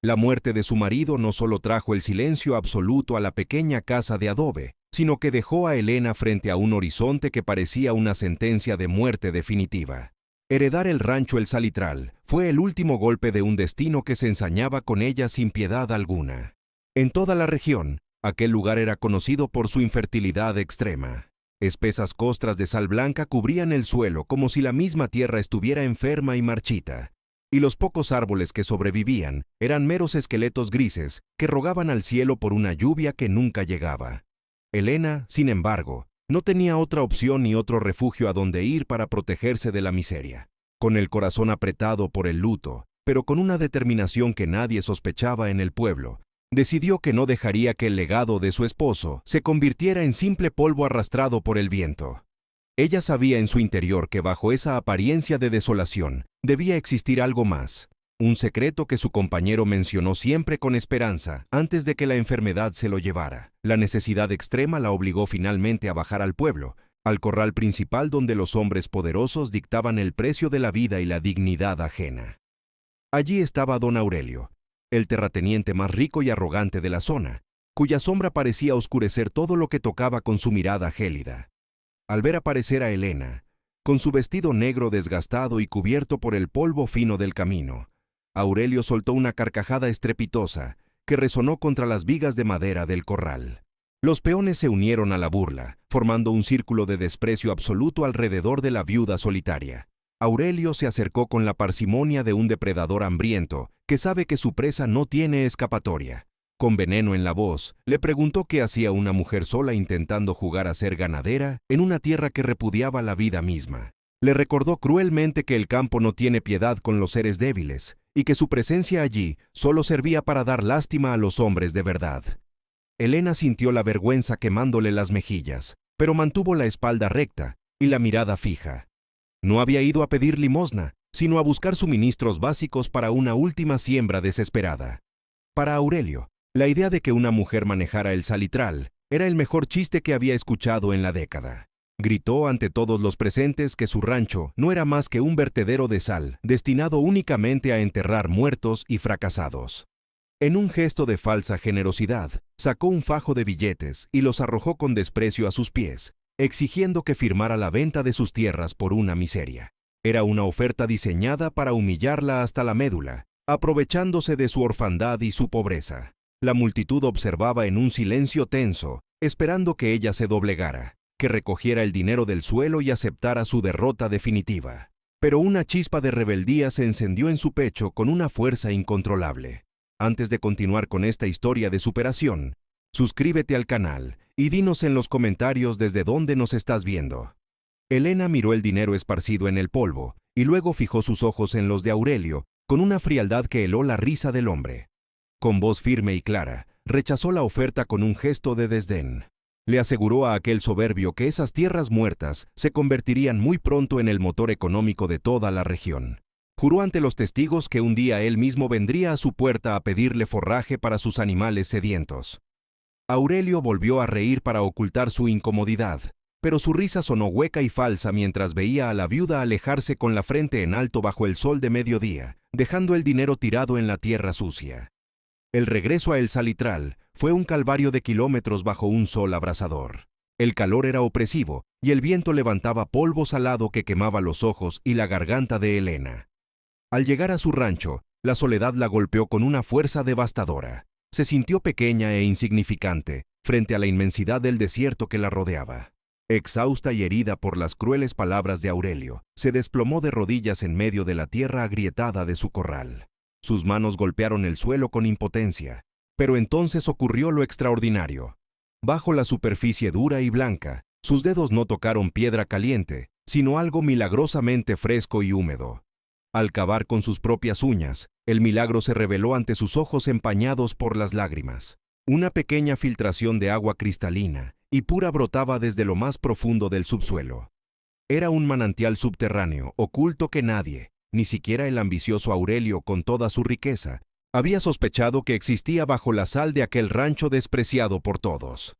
La muerte de su marido no solo trajo el silencio absoluto a la pequeña casa de adobe, sino que dejó a Elena frente a un horizonte que parecía una sentencia de muerte definitiva. Heredar el rancho El Salitral fue el último golpe de un destino que se ensañaba con ella sin piedad alguna. En toda la región, aquel lugar era conocido por su infertilidad extrema. Espesas costras de sal blanca cubrían el suelo como si la misma tierra estuviera enferma y marchita, y los pocos árboles que sobrevivían eran meros esqueletos grises que rogaban al cielo por una lluvia que nunca llegaba. Elena, sin embargo, no tenía otra opción ni otro refugio a donde ir para protegerse de la miseria. Con el corazón apretado por el luto, pero con una determinación que nadie sospechaba en el pueblo, decidió que no dejaría que el legado de su esposo se convirtiera en simple polvo arrastrado por el viento. Ella sabía en su interior que bajo esa apariencia de desolación debía existir algo más, un secreto que su compañero mencionó siempre con esperanza antes de que la enfermedad se lo llevara. La necesidad extrema la obligó finalmente a bajar al pueblo, al corral principal donde los hombres poderosos dictaban el precio de la vida y la dignidad ajena. Allí estaba don Aurelio, el terrateniente más rico y arrogante de la zona, cuya sombra parecía oscurecer todo lo que tocaba con su mirada gélida. Al ver aparecer a Elena, con su vestido negro desgastado y cubierto por el polvo fino del camino, Aurelio soltó una carcajada estrepitosa que resonó contra las vigas de madera del corral. Los peones se unieron a la burla, formando un círculo de desprecio absoluto alrededor de la viuda solitaria. Aurelio se acercó con la parsimonia de un depredador hambriento que sabe que su presa no tiene escapatoria. Con veneno en la voz, le preguntó qué hacía una mujer sola intentando jugar a ser ganadera en una tierra que repudiaba la vida misma. Le recordó cruelmente que el campo no tiene piedad con los seres débiles y que su presencia allí solo servía para dar lástima a los hombres de verdad. Elena sintió la vergüenza quemándole las mejillas, pero mantuvo la espalda recta y la mirada fija. No había ido a pedir limosna, sino a buscar suministros básicos para una última siembra desesperada. Para Aurelio, la idea de que una mujer manejara el salitral era el mejor chiste que había escuchado en la década. Gritó ante todos los presentes que su rancho no era más que un vertedero de sal destinado únicamente a enterrar muertos y fracasados. En un gesto de falsa generosidad, sacó un fajo de billetes y los arrojó con desprecio a sus pies, exigiendo que firmara la venta de sus tierras por una miseria. Era una oferta diseñada para humillarla hasta la médula, aprovechándose de su orfandad y su pobreza. La multitud observaba en un silencio tenso, esperando que ella se doblegara, que recogiera el dinero del suelo y aceptara su derrota definitiva. Pero una chispa de rebeldía se encendió en su pecho con una fuerza incontrolable. Antes de continuar con esta historia de superación, suscríbete al canal y dinos en los comentarios desde dónde nos estás viendo. Elena miró el dinero esparcido en el polvo y luego fijó sus ojos en los de Aurelio con una frialdad que heló la risa del hombre. Con voz firme y clara, rechazó la oferta con un gesto de desdén. Le aseguró a aquel soberbio que esas tierras muertas se convertirían muy pronto en el motor económico de toda la región. Juró ante los testigos que un día él mismo vendría a su puerta a pedirle forraje para sus animales sedientos. Aurelio volvió a reír para ocultar su incomodidad, pero su risa sonó hueca y falsa mientras veía a la viuda alejarse con la frente en alto bajo el sol de mediodía, dejando el dinero tirado en la tierra sucia. El regreso a El Salitral fue un calvario de kilómetros bajo un sol abrasador. El calor era opresivo y el viento levantaba polvo salado que quemaba los ojos y la garganta de Elena. Al llegar a su rancho, la soledad la golpeó con una fuerza devastadora. Se sintió pequeña e insignificante frente a la inmensidad del desierto que la rodeaba. Exhausta y herida por las crueles palabras de Aurelio, se desplomó de rodillas en medio de la tierra agrietada de su corral. Sus manos golpearon el suelo con impotencia, pero entonces ocurrió lo extraordinario. Bajo la superficie dura y blanca, sus dedos no tocaron piedra caliente, sino algo milagrosamente fresco y húmedo. Al cavar con sus propias uñas, el milagro se reveló ante sus ojos empañados por las lágrimas. Una pequeña filtración de agua cristalina y pura brotaba desde lo más profundo del subsuelo. Era un manantial subterráneo, oculto que nadie, ni siquiera el ambicioso Aurelio con toda su riqueza, había sospechado que existía bajo la sal de aquel rancho despreciado por todos.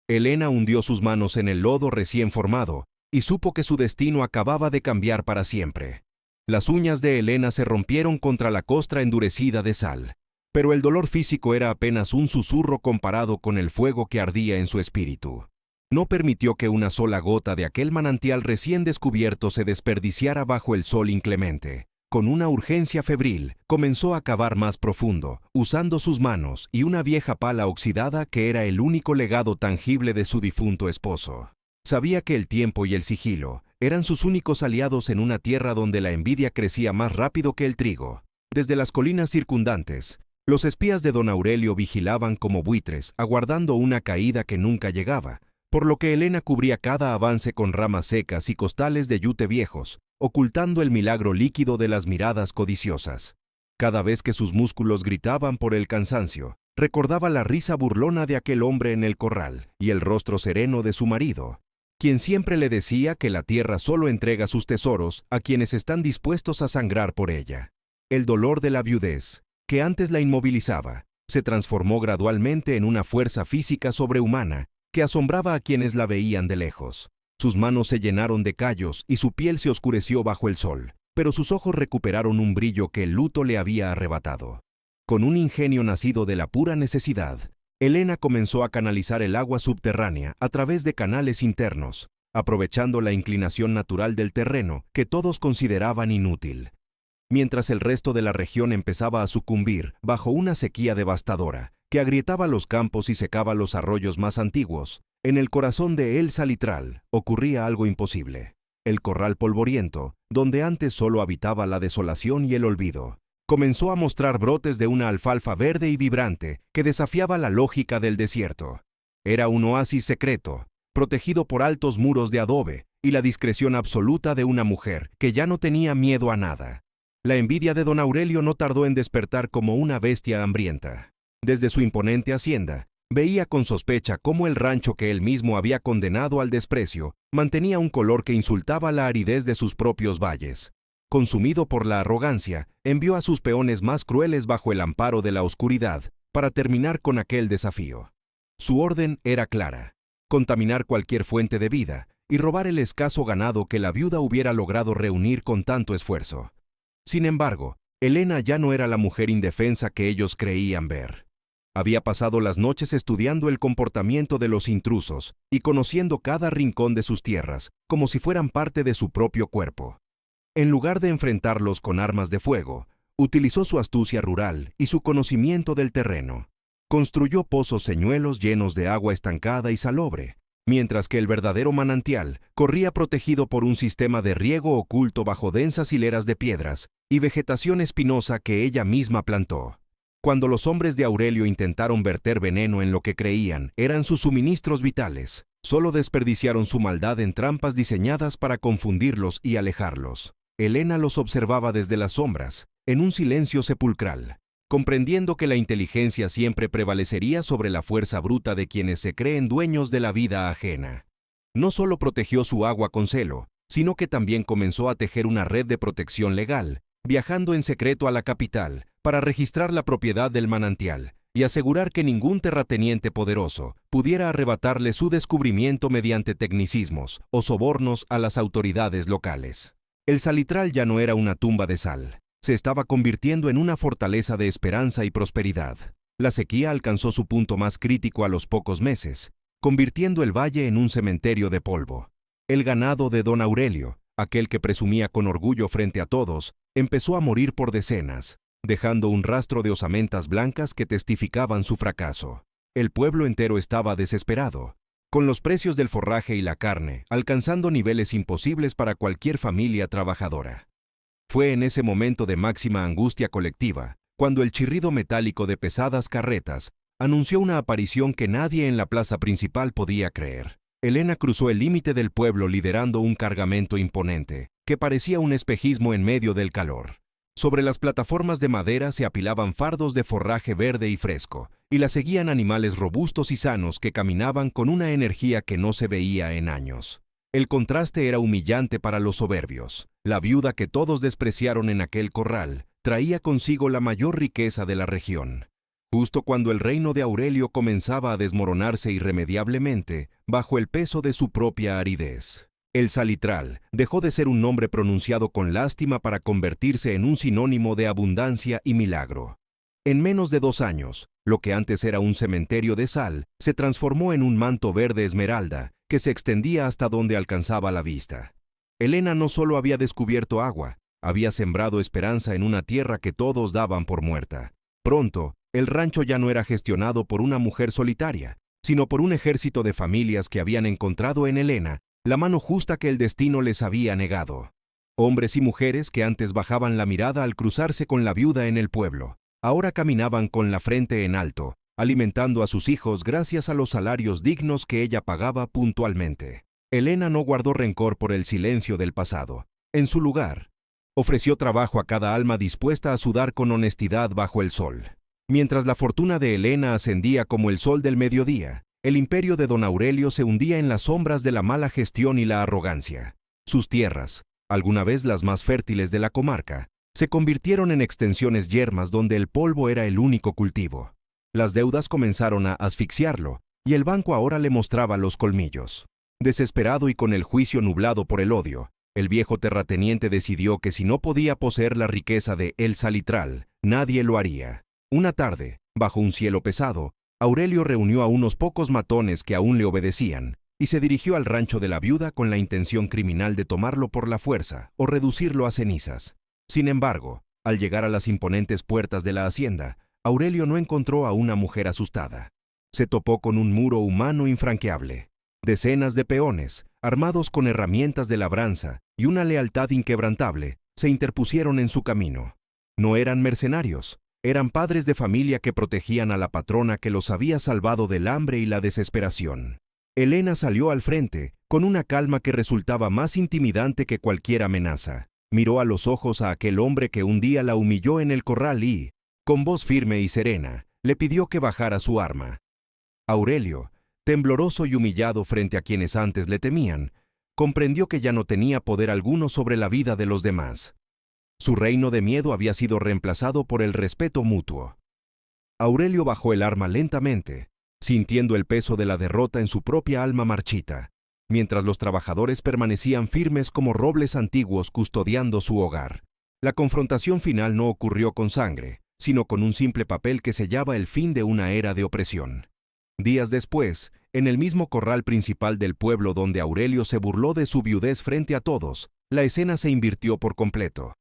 Elena hundió sus manos en el lodo recién formado y supo que su destino acababa de cambiar para siempre. Las uñas de Elena se rompieron contra la costra endurecida de sal. Pero el dolor físico era apenas un susurro comparado con el fuego que ardía en su espíritu. No permitió que una sola gota de aquel manantial recién descubierto se desperdiciara bajo el sol inclemente. Con una urgencia febril, comenzó a cavar más profundo, usando sus manos y una vieja pala oxidada que era el único legado tangible de su difunto esposo. Sabía que el tiempo y el sigilo eran sus únicos aliados en una tierra donde la envidia crecía más rápido que el trigo. Desde las colinas circundantes, los espías de don Aurelio vigilaban como buitres, aguardando una caída que nunca llegaba, por lo que Helena cubría cada avance con ramas secas y costales de yute viejos, ocultando el milagro líquido de las miradas codiciosas. Cada vez que sus músculos gritaban por el cansancio, recordaba la risa burlona de aquel hombre en el corral y el rostro sereno de su marido, quien siempre le decía que la tierra solo entrega sus tesoros a quienes están dispuestos a sangrar por ella. El dolor de la viudez, que antes la inmovilizaba, se transformó gradualmente en una fuerza física sobrehumana que asombraba a quienes la veían de lejos. Sus manos se llenaron de callos y su piel se oscureció bajo el sol, pero sus ojos recuperaron un brillo que el luto le había arrebatado. Con un ingenio nacido de la pura necesidad, Helena comenzó a canalizar el agua subterránea a través de canales internos, aprovechando la inclinación natural del terreno que todos consideraban inútil. Mientras el resto de la región empezaba a sucumbir bajo una sequía devastadora que agrietaba los campos y secaba los arroyos más antiguos, en el corazón de El Salitral ocurría algo imposible. El corral polvoriento, donde antes solo habitaba la desolación y el olvido, comenzó a mostrar brotes de una alfalfa verde y vibrante que desafiaba la lógica del desierto. Era un oasis secreto, protegido por altos muros de adobe y la discreción absoluta de una mujer que ya no tenía miedo a nada. La envidia de don Aurelio no tardó en despertar como una bestia hambrienta. Desde su imponente hacienda, veía con sospecha cómo el rancho que él mismo había condenado al desprecio mantenía un color que insultaba la aridez de sus propios valles. Consumido por la arrogancia, envió a sus peones más crueles bajo el amparo de la oscuridad para terminar con aquel desafío. Su orden era clara: contaminar cualquier fuente de vida y robar el escaso ganado que la viuda hubiera logrado reunir con tanto esfuerzo. Sin embargo, Helena ya no era la mujer indefensa que ellos creían ver. Había pasado las noches estudiando el comportamiento de los intrusos y conociendo cada rincón de sus tierras como si fueran parte de su propio cuerpo. En lugar de enfrentarlos con armas de fuego, utilizó su astucia rural y su conocimiento del terreno. Construyó pozos señuelos llenos de agua estancada y salobre, mientras que el verdadero manantial corría protegido por un sistema de riego oculto bajo densas hileras de piedras y vegetación espinosa que ella misma plantó. Cuando los hombres de Aurelio intentaron verter veneno en lo que creían eran sus suministros vitales, solo desperdiciaron su maldad en trampas diseñadas para confundirlos y alejarlos. Helena los observaba desde las sombras, en un silencio sepulcral, comprendiendo que la inteligencia siempre prevalecería sobre la fuerza bruta de quienes se creen dueños de la vida ajena. No solo protegió su agua con celo, sino que también comenzó a tejer una red de protección legal, viajando en secreto a la capital para registrar la propiedad del manantial y asegurar que ningún terrateniente poderoso pudiera arrebatarle su descubrimiento mediante tecnicismos o sobornos a las autoridades locales. El Salitral ya no era una tumba de sal. Se estaba convirtiendo en una fortaleza de esperanza y prosperidad. La sequía alcanzó su punto más crítico a los pocos meses, convirtiendo el valle en un cementerio de polvo. El ganado de don Aurelio, aquel que presumía con orgullo frente a todos, empezó a morir por decenas, dejando un rastro de osamentas blancas que testificaban su fracaso. El pueblo entero estaba desesperado, con los precios del forraje y la carne alcanzando niveles imposibles para cualquier familia trabajadora. Fue en ese momento de máxima angustia colectiva, cuando el chirrido metálico de pesadas carretas anunció una aparición que nadie en la plaza principal podía creer. Helena cruzó el límite del pueblo liderando un cargamento imponente, que parecía un espejismo en medio del calor. Sobre las plataformas de madera se apilaban fardos de forraje verde y fresco, y la seguían animales robustos y sanos que caminaban con una energía que no se veía en años. El contraste era humillante para los soberbios. La viuda que todos despreciaron en aquel corral traía consigo la mayor riqueza de la región. Justo cuando el reino de Aurelio comenzaba a desmoronarse irremediablemente bajo el peso de su propia aridez. El Salitral dejó de ser un nombre pronunciado con lástima para convertirse en un sinónimo de abundancia y milagro. En menos de 2 años, lo que antes era un cementerio de sal se transformó en un manto verde esmeralda que se extendía hasta donde alcanzaba la vista. Elena no solo había descubierto agua, había sembrado esperanza en una tierra que todos daban por muerta. Pronto, el rancho ya no era gestionado por una mujer solitaria, sino por un ejército de familias que habían encontrado en Elena la mano justa que el destino les había negado. Hombres y mujeres que antes bajaban la mirada al cruzarse con la viuda en el pueblo, ahora caminaban con la frente en alto, alimentando a sus hijos gracias a los salarios dignos que ella pagaba puntualmente. Elena no guardó rencor por el silencio del pasado. En su lugar, ofreció trabajo a cada alma dispuesta a sudar con honestidad bajo el sol. Mientras la fortuna de Elena ascendía como el sol del mediodía, el imperio de don Aurelio se hundía en las sombras de la mala gestión y la arrogancia. Sus tierras, alguna vez las más fértiles de la comarca, se convirtieron en extensiones yermas donde el polvo era el único cultivo. Las deudas comenzaron a asfixiarlo, y el banco ahora le mostraba los colmillos. Desesperado y con el juicio nublado por el odio, el viejo terrateniente decidió que si no podía poseer la riqueza de El Salitral, nadie lo haría. Una tarde, bajo un cielo pesado, Aurelio reunió a unos pocos matones que aún le obedecían, y se dirigió al rancho de la viuda con la intención criminal de tomarlo por la fuerza o reducirlo a cenizas. Sin embargo, al llegar a las imponentes puertas de la hacienda, Aurelio no encontró a una mujer asustada. Se topó con un muro humano infranqueable. Decenas de peones, armados con herramientas de labranza y una lealtad inquebrantable, se interpusieron en su camino. No eran mercenarios, eran padres de familia que protegían a la patrona que los había salvado del hambre y la desesperación. Elena salió al frente, con una calma que resultaba más intimidante que cualquier amenaza. Miró a los ojos a aquel hombre que un día la humilló en el corral y, con voz firme y serena, le pidió que bajara su arma. Aurelio, tembloroso y humillado frente a quienes antes le temían, comprendió que ya no tenía poder alguno sobre la vida de los demás. Su reino de miedo había sido reemplazado por el respeto mutuo. Aurelio bajó el arma lentamente, sintiendo el peso de la derrota en su propia alma marchita, mientras los trabajadores permanecían firmes como robles antiguos custodiando su hogar. La confrontación final no ocurrió con sangre, sino con un simple papel que sellaba el fin de una era de opresión. Días después, en el mismo corral principal del pueblo donde Aurelio se burló de su viudez frente a todos, la escena se invirtió por completo.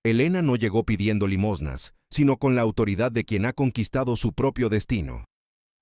Elena no llegó pidiendo limosnas, sino con la autoridad de quien ha conquistado su propio destino.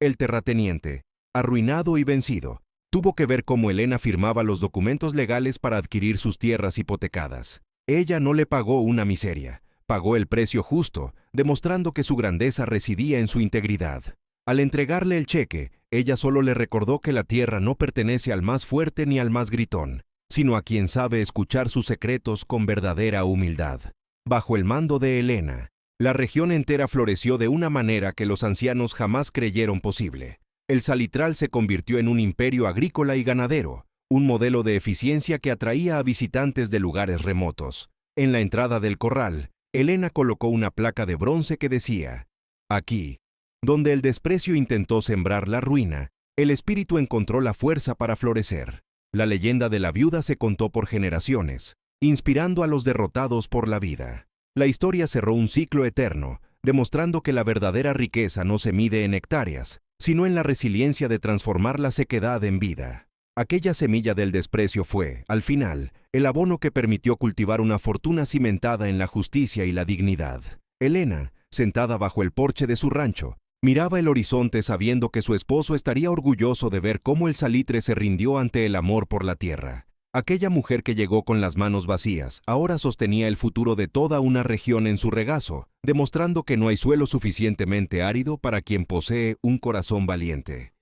El terrateniente, arruinado y vencido, tuvo que ver cómo Elena firmaba los documentos legales para adquirir sus tierras hipotecadas. Ella no le pagó una miseria, pagó el precio justo, demostrando que su grandeza residía en su integridad. Al entregarle el cheque, ella solo le recordó que la tierra no pertenece al más fuerte ni al más gritón, sino a quien sabe escuchar sus secretos con verdadera humildad. Bajo el mando de Elena, la región entera floreció de una manera que los ancianos jamás creyeron posible. El Salitral se convirtió en un imperio agrícola y ganadero, un modelo de eficiencia que atraía a visitantes de lugares remotos. En la entrada del corral, Elena colocó una placa de bronce que decía: «Aquí, donde el desprecio intentó sembrar la ruina, el espíritu encontró la fuerza para florecer». La leyenda de la viuda se contó por generaciones, inspirando a los derrotados por la vida. La historia cerró un ciclo eterno, demostrando que la verdadera riqueza no se mide en hectáreas, sino en la resiliencia de transformar la sequedad en vida. Aquella semilla del desprecio fue, al final, el abono que permitió cultivar una fortuna cimentada en la justicia y la dignidad. Elena, sentada bajo el porche de su rancho, miraba el horizonte sabiendo que su esposo estaría orgulloso de ver cómo el salitre se rindió ante el amor por la tierra. Aquella mujer que llegó con las manos vacías ahora sostenía el futuro de toda una región en su regazo, demostrando que no hay suelo suficientemente árido para quien posee un corazón valiente.